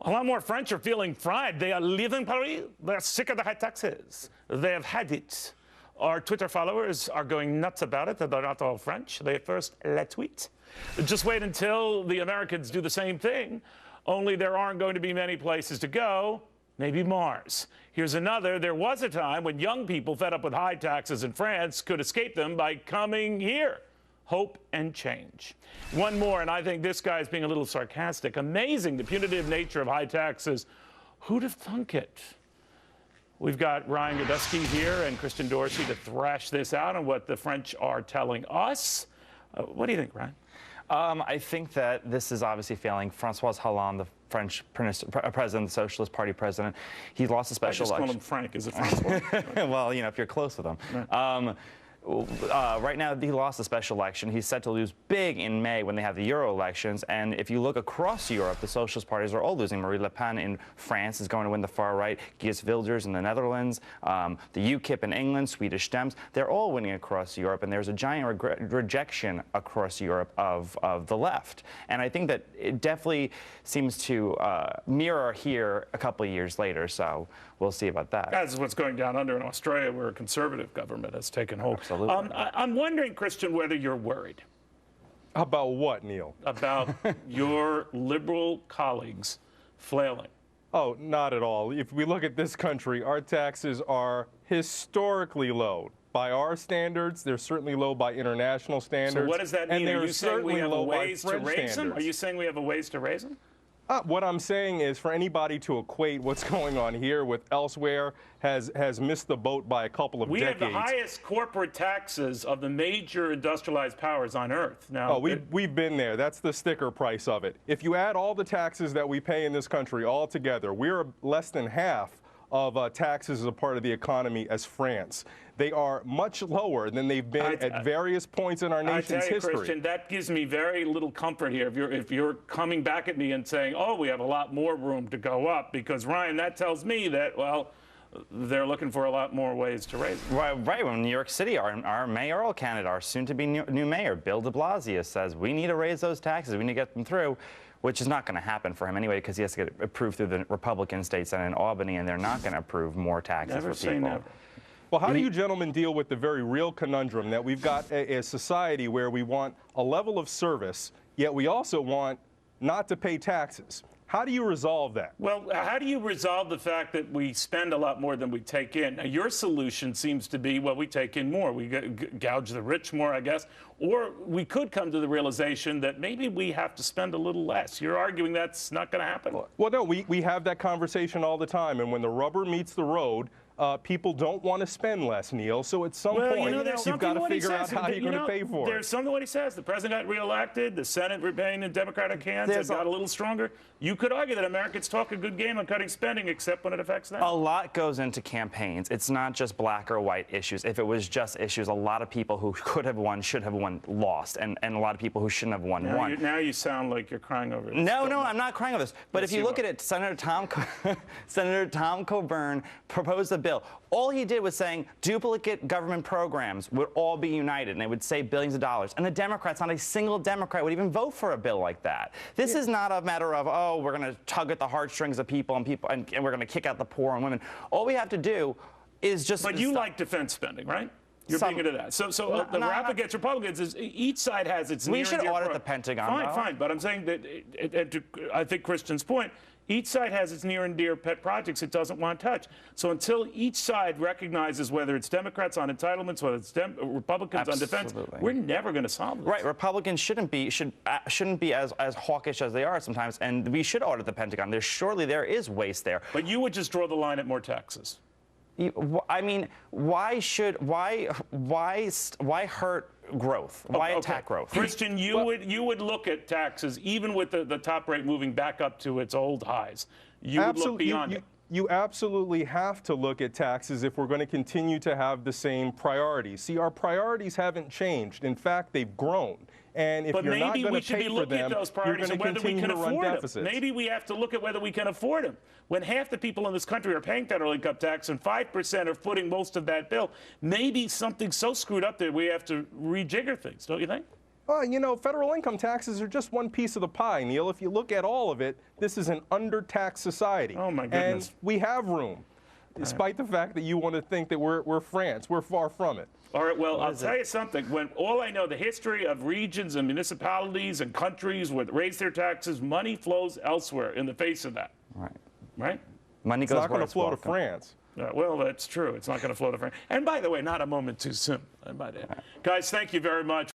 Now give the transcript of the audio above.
A lot more French are feeling fried. They are leaving Paris. They're sick of the high taxes. They have had it. Our Twitter followers are going nuts about it. They're not all French. They first la tweet. Just wait until the Americans do the same thing, only there aren't going to be many places to go. Maybe Mars. Here's another. There was a time when young people fed up with high taxes in France could escape them by coming here. Hope and change. One more, and I think this guy's being a little sarcastic. Amazing, the punitive nature of high taxes. Who'd have thunk it? We've got Ryan Girdusky here and Kristen Dorsey to thrash this out on what the French are telling us. What do you think, Ryan? I think that this is obviously failing. Francois Hollande, the French president, the Socialist Party president, he lost a special election. I just call him Frank. Is it Francois? Well, you know, if you're close with him. Right. Right now, he lost the special election. He's set to lose big in May when they have the Euro elections. And if you look across Europe, the socialist parties are all losing. Marine Le Pen in France is going to win the far right. Geert Wilders in the Netherlands, the UKIP in England, Swedish Dems, they're all winning across Europe. And there's a giant rejection across Europe of the left. And I think that it definitely seems to mirror here a couple of years later. So we'll see about that. That's what's going down under in Australia, where a conservative government has taken hold. Absolutely. I'm wondering, Christian, whether you're worried. About what, Neil? About your liberal colleagues flailing. Oh, not at all. If we look at this country, our taxes are historically low. By our standards, they're certainly low by international standards. So what does that mean? And Are you saying we have a ways to raise them? standards. Are you saying we have a ways to raise them? What I'm saying is, for anybody to equate what's going on here with elsewhere has missed the boat by a couple of decades. We have the highest corporate taxes of the major industrialized powers on Earth. Now, we've been there. That's the sticker price of it. If you add all the taxes that we pay in this country all together, we're less than half of taxes as a part of the economy as France. They are much lower than they've been at various points in our nation's history. Christian, that gives me very little comfort here. If you're coming back at me and saying, oh, we have a lot more room to go up, because, Ryan, that tells me that, well, they're looking for a lot more ways to raise them. Right. Well, in New York City, our mayoral candidate, our soon-to-be new mayor, Bill de Blasio, says we need to raise those taxes. We need to get them through, which is not going to happen for him anyway, because he has to get approved through the Republican state Senate in Albany, and they're not going to approve more taxes Never for say people. never. Well, how do you gentlemen deal with the very real conundrum that we've got a society where we want a level of service, yet we also want not to pay taxes? How do you resolve that? Well, how do you resolve the fact that we spend a lot more than we take in? Now, your solution seems to be, well, we take in more. We gouge the rich more, I guess. Or we could come to the realization that maybe we have to spend a little less. You're arguing that's not going to happen. Well, no, we have that conversation all the time. And when the rubber meets the road, people don't want to spend less, Neil. So at some point, you've got to figure out how you're going to pay for it. There's something what he says. The president got reelected. The Senate remained in Democratic hands. It got a little stronger. You could argue that Americans talk a good game on cutting spending, except when it affects them. A lot goes into campaigns. It's not just black or white issues. If it was just issues, a lot of people who could have won, should have won, lost. And a lot of people who shouldn't have won, won. Now you sound like you're crying over this. No, I'm not crying over this. But if you look at it, Senator Tom Coburn proposed a bill. All he did was saying duplicate government programs would all be united, and they would save billions of dollars. And the Democrats, not a single Democrat would even vote for a bill like that. This is not a matter of, oh, we're going to tug at the heartstrings of people and we're going to kick out the poor and women. All we have to do is just... But you like defense spending, right? You're being into that. So the rap against Republicans is each side has its near and dear. We should audit the Pentagon. Fine. But I'm saying that, I think Christian's point, each side has its near and dear pet projects it doesn't want touched. So until each side recognizes whether it's Democrats on entitlements, whether it's Republicans on defense, we're never going to solve this. Right. Republicans shouldn't be as hawkish as they are sometimes, and we should audit the Pentagon. There is waste there. But you would just draw the line at more taxes. I mean, why hurt growth? Why attack growth? Christian, you would look at taxes, even with the top rate moving back up to its old highs. You would look beyond it. You absolutely have to look at taxes if we're going to continue to have the same priorities. See, our priorities haven't changed. In fact, they've grown. And if you're not going to pay for them, you're going to continue to run deficits. Maybe we have to look at whether we can afford them. When half the people in this country are paying federal income tax and 5% are footing most of that bill, maybe something's so screwed up that we have to rejigger things, don't you think? You know, federal income taxes are just one piece of the pie, Neil. If you look at all of it, this is an undertaxed society. Oh, my goodness. And we have room, despite the fact that you want to think that we're France. We're far from it. All right, well, I'll tell you something. When all I know, the history of regions and municipalities and countries would raise their taxes, money flows elsewhere in the face of that. Right. Right? Money It's goes not where going to it's flow to welcome. France. Well, that's true. It's not going to flow to France. And by the way, not a moment too soon. Guys, thank you very much.